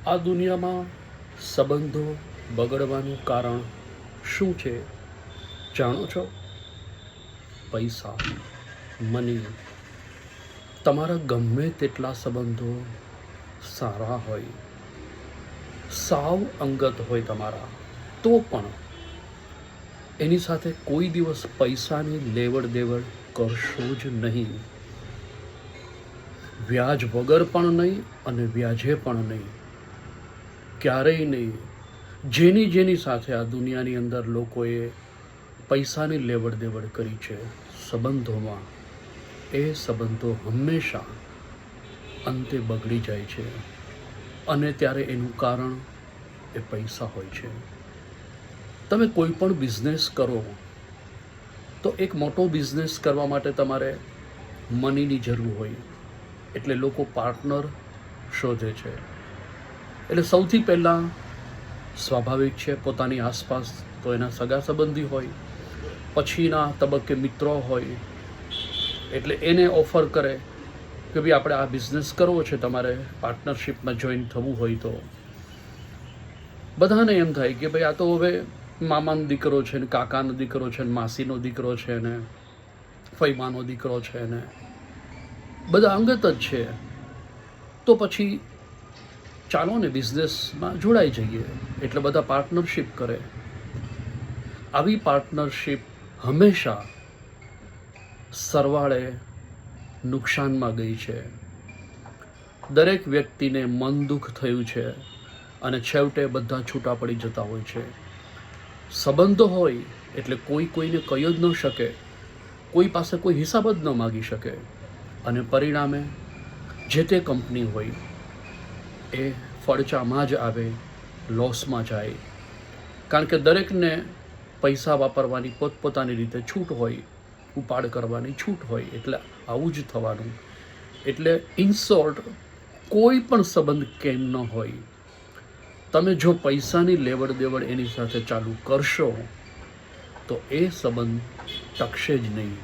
આ દુનિયામાં સંબંધો બગડવાનું કારણ શું છે જાણો છો? પૈસા, મની. તમારા ગમે તેટલા સંબંધો સારા હોય, સાવ અંગત હોય તમારા, તો પણ એની સાથે કોઈ દિવસ પૈસાની લેવડ દેવડ કરશો જ નહીં. વ્યાજ વગર પણ નહીં અને વ્યાજે પણ નહીં, ક્યારેય નહીં. જેની સાથે આ દુનિયાની અંદર લોકોએ પૈસાની લેવડ દેવડ કરી છે સંબંધોમાં, એ સંબંધો હંમેશા અંતે બગડી જાય છે. અને ત્યારે એનું કારણ એ પૈસા હોય છે. તમે કોઈ પણ બિઝનેસ કરો તો એક મોટો બિઝનેસ કરવા માટે તમારે મનીની જરૂર હોય, એટલે લોકો પાર્ટનર શોધે છે. એટલે સૌથી પહેલાં સ્વાભાવિક છે પોતાની આસપાસ તો એના સગા સંબંધી હોય, પછીના તબક્કે મિત્રો હોય, એટલે એને ઓફર કરે કે ભાઈ આપણે આ બિઝનેસ કરવો છે, તમારે પાર્ટનરશિપમાં જોઈન થવું હોય તો. બધાને એમ થાય કે ભાઈ આ તો હવે મામાનો દીકરો છે ને, કાકાનો દીકરો છે ને, માસીનો દીકરો છે ને, ફઈમાનો દીકરો છે ને, બધા અંગત જ છે, તો પછી ચાલો ને બિઝનેસમાં જોડાઈ જઈએ. એટલે બધા પાર્ટનરશિપ કરે. આવી પાર્ટનરશિપ હંમેશા સરવાળે નુકસાનમાં ગઈ છે. દરેક વ્યક્તિને મન દુઃખ થયું છે અને છેવટે બધા છૂટા પડી જતા હોય છે. સંબંધો હોય એટલે કોઈ કોઈને કહી જ ન શકે, કોઈ પાસે કોઈ હિસાબ જ ન માગી શકે, અને પરિણામે જે તે કંપની હોય એ ફડચામાં જ આવે, લોસમાં જાય. કારણ કે દરેકને પૈસા વાપરવાની પોતપોતાની રીતે છૂટ હોય, ઉપાડ કરવાની છૂટ હોય, એટલે આવું જ થવાનું. એટલે ઇન શોર્ટ, કોઈ પણ સંબંધ કેમ ન હોય, તમે જો પૈસાની લેવડ દેવડ એની સાથે ચાલુ કરશો તો એ સંબંધ ટકશે જ નહીં.